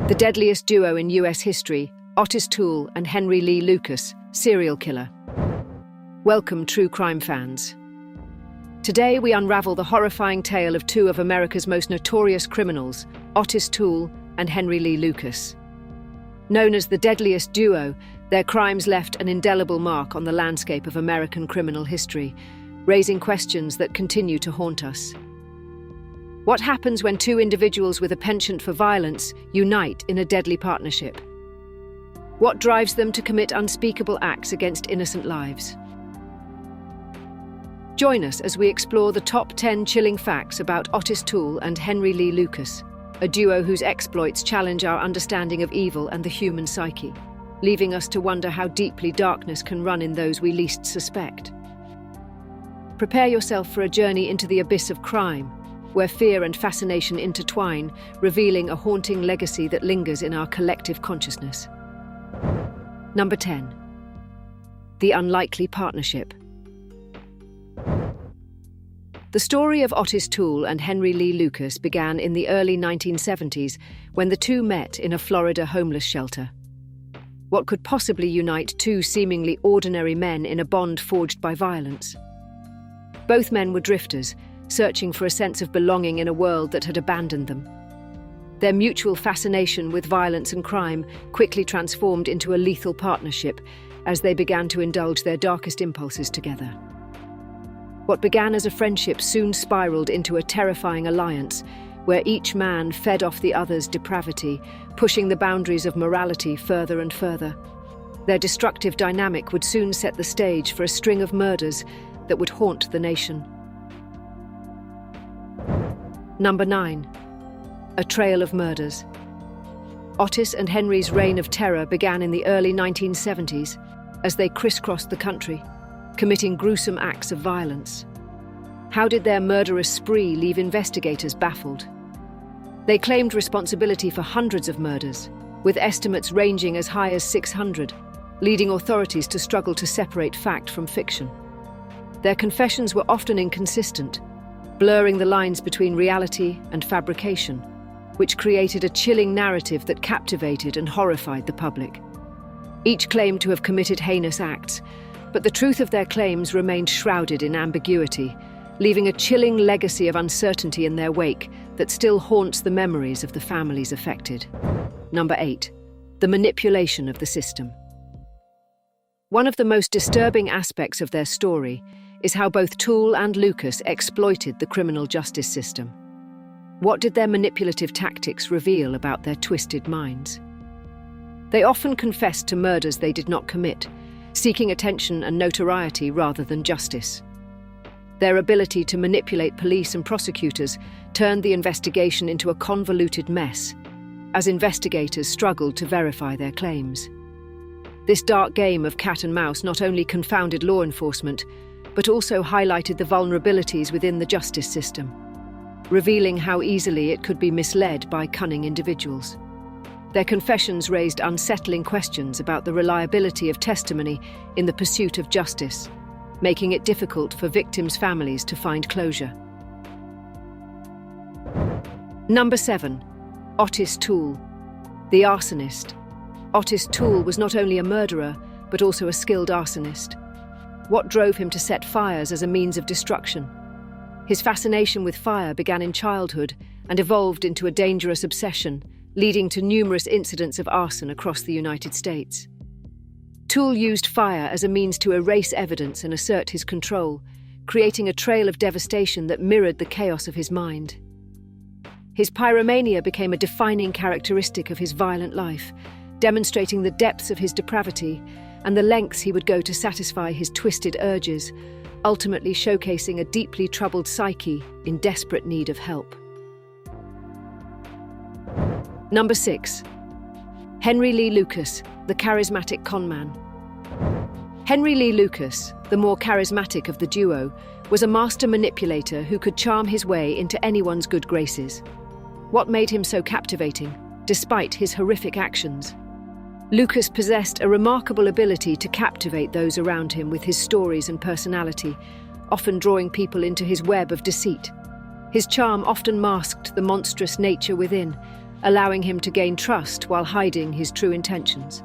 The deadliest duo in US history, Ottis Toole and Henry Lee Lucas, serial killer. Welcome, true crime fans. Today we unravel the horrifying tale of two of America's most notorious criminals, Ottis Toole and Henry Lee Lucas. Known as the deadliest duo, their crimes left an indelible mark on the landscape of American criminal history, raising questions that continue to haunt us. What happens when two individuals with a penchant for violence unite in a deadly partnership? What drives them to commit unspeakable acts against innocent lives? Join us as we explore the top 10 chilling facts about Ottis Toole and Henry Lee Lucas, a duo whose exploits challenge our understanding of evil and the human psyche, leaving us to wonder how deeply darkness can run in those we least suspect. Prepare yourself for a journey into the abyss of crime, where fear and fascination intertwine, revealing a haunting legacy that lingers in our collective consciousness. Number 10. The unlikely partnership. The story of Ottis Toole and Henry Lee Lucas began in the early 1970s when the two met in a Florida homeless shelter. What could possibly unite two seemingly ordinary men in a bond forged by violence? Both men were drifters, searching for a sense of belonging in a world that had abandoned them. Their mutual fascination with violence and crime quickly transformed into a lethal partnership as they began to indulge their darkest impulses together. What began as a friendship soon spiraled into a terrifying alliance, where each man fed off the other's depravity, pushing the boundaries of morality further and further. Their destructive dynamic would soon set the stage for a string of murders that would haunt the nation. Number 9. A trail of murders. Ottis and Henry's reign of terror began in the early 1970s as they crisscrossed the country, committing gruesome acts of violence. How did their murderous spree leave investigators baffled? They claimed responsibility for hundreds of murders, with estimates ranging as high as 600, leading authorities to struggle to separate fact from fiction. Their confessions were often inconsistent, blurring the lines between reality and fabrication, which created a chilling narrative that captivated and horrified the public. Each claimed to have committed heinous acts, but the truth of their claims remained shrouded in ambiguity, leaving a chilling legacy of uncertainty in their wake that still haunts the memories of the families affected. Number 8. The manipulation of the system. One of the most disturbing aspects of their story is how both Toole and Lucas exploited the criminal justice system. What did their manipulative tactics reveal about their twisted minds? They often confessed to murders they did not commit, seeking attention and notoriety rather than justice. Their ability to manipulate police and prosecutors turned the investigation into a convoluted mess, as investigators struggled to verify their claims. This dark game of cat and mouse not only confounded law enforcement, but also highlighted the vulnerabilities within the justice system, revealing how easily it could be misled by cunning individuals. Their confessions raised unsettling questions about the reliability of testimony in the pursuit of justice, making it difficult for victims' families to find closure. Number 7. Ottis Toole, the arsonist. Ottis Toole was not only a murderer, but also a skilled arsonist. What drove him to set fires as a means of destruction? His fascination with fire began in childhood and evolved into a dangerous obsession, leading to numerous incidents of arson across the United States. Toole used fire as a means to erase evidence and assert his control, creating a trail of devastation that mirrored the chaos of his mind. His pyromania became a defining characteristic of his violent life, demonstrating the depths of his depravity and the lengths he would go to satisfy his twisted urges, ultimately showcasing a deeply troubled psyche in desperate need of help. Number 6. Henry Lee Lucas, the charismatic conman. Henry Lee Lucas, the more charismatic of the duo, was a master manipulator who could charm his way into anyone's good graces. What made him so captivating, despite his horrific actions? Lucas possessed a remarkable ability to captivate those around him with his stories and personality, often drawing people into his web of deceit. His charm often masked the monstrous nature within, allowing him to gain trust while hiding his true intentions.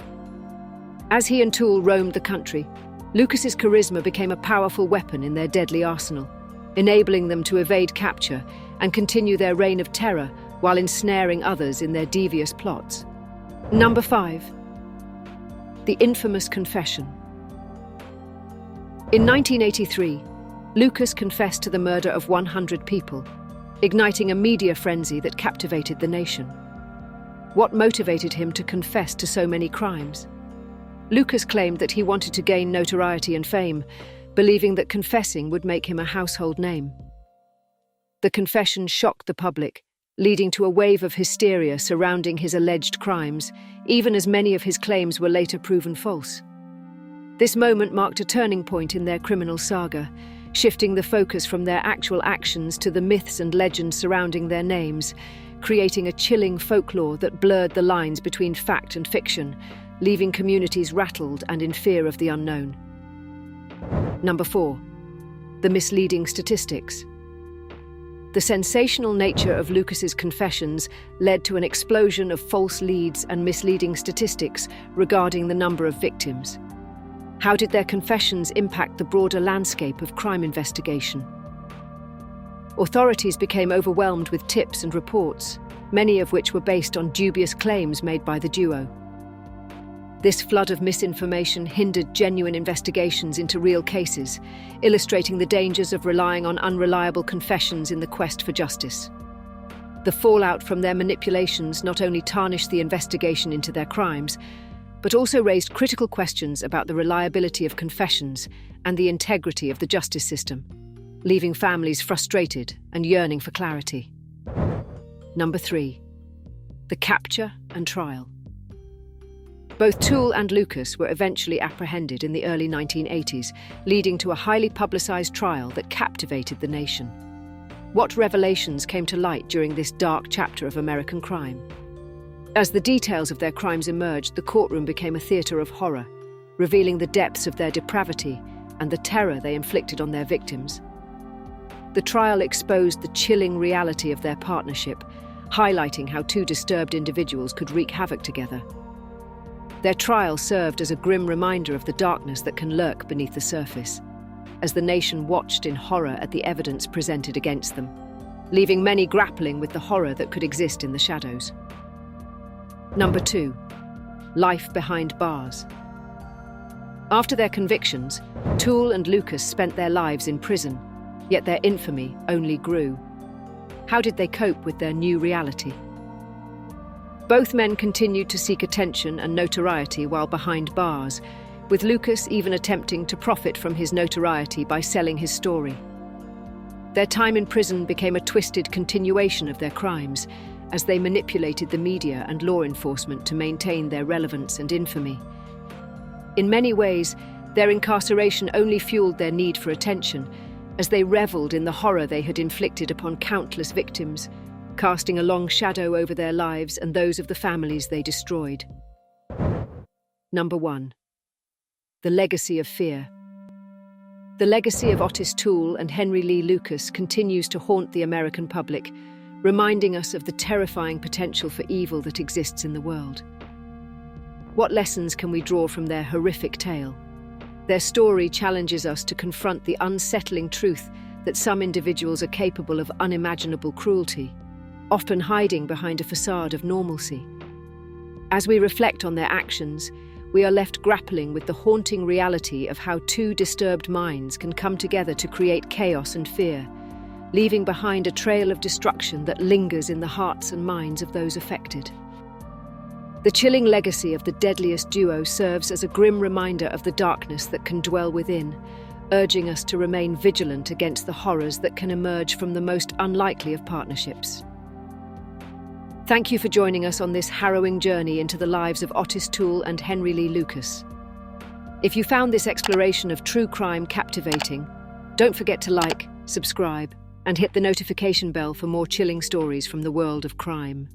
As he and Toole roamed the country, Lucas's charisma became a powerful weapon in their deadly arsenal, enabling them to evade capture and continue their reign of terror while ensnaring others in their devious plots. Number 5. The infamous confession. In 1983, Lucas confessed to the murder of 100 people, igniting a media frenzy that captivated the nation. What motivated him to confess to so many crimes? Lucas claimed that he wanted to gain notoriety and fame, believing that confessing would make him a household name. The confession shocked the public, leading to a wave of hysteria surrounding his alleged crimes, even as many of his claims were later proven false. This moment marked a turning point in their criminal saga, shifting the focus from their actual actions to the myths and legends surrounding their names, creating a chilling folklore that blurred the lines between fact and fiction, leaving communities rattled and in fear of the unknown. Number 4. The misleading statistics. The sensational nature of Lucas's confessions led to an explosion of false leads and misleading statistics regarding the number of victims. How did their confessions impact the broader landscape of crime investigation? Authorities became overwhelmed with tips and reports, many of which were based on dubious claims made by the duo. This flood of misinformation hindered genuine investigations into real cases, illustrating the dangers of relying on unreliable confessions in the quest for justice. The fallout from their manipulations not only tarnished the investigation into their crimes, but also raised critical questions about the reliability of confessions and the integrity of the justice system, leaving families frustrated and yearning for clarity. Number 3. The capture and trial. Both Toole and Lucas were eventually apprehended in the early 1980s, leading to a highly publicized trial that captivated the nation. What revelations came to light during this dark chapter of American crime? As the details of their crimes emerged, the courtroom became a theater of horror, revealing the depths of their depravity and the terror they inflicted on their victims. The trial exposed the chilling reality of their partnership, highlighting how two disturbed individuals could wreak havoc together. Their trial served as a grim reminder of the darkness that can lurk beneath the surface, as the nation watched in horror at the evidence presented against them, leaving many grappling with the horror that could exist in the shadows. Number 2. Life behind bars. After their convictions, Toole and Lucas spent their lives in prison, yet their infamy only grew. How did they cope with their new reality? Both men continued to seek attention and notoriety while behind bars, with Lucas even attempting to profit from his notoriety by selling his story. Their time in prison became a twisted continuation of their crimes, as they manipulated the media and law enforcement to maintain their relevance and infamy. In many ways, their incarceration only fueled their need for attention, as they reveled in the horror they had inflicted upon countless victims, casting a long shadow over their lives and those of the families they destroyed. Number 1. The legacy of fear. The legacy of Ottis Toole and Henry Lee Lucas continues to haunt the American public, reminding us of the terrifying potential for evil that exists in the world. What lessons can we draw from their horrific tale? Their story challenges us to confront the unsettling truth that some individuals are capable of unimaginable cruelty, often hiding behind a facade of normalcy. As we reflect on their actions, we are left grappling with the haunting reality of how two disturbed minds can come together to create chaos and fear, leaving behind a trail of destruction that lingers in the hearts and minds of those affected. The chilling legacy of the Deadliest duo serves as a grim reminder of the darkness that can dwell within, urging us to remain vigilant against the horrors that can emerge from the most unlikely of partnerships. Thank you for joining us on this harrowing journey into the lives of Ottis Toole and Henry Lee Lucas. If you found this exploration of true crime captivating, don't forget to like, subscribe, and hit the notification bell for more chilling stories from the world of crime.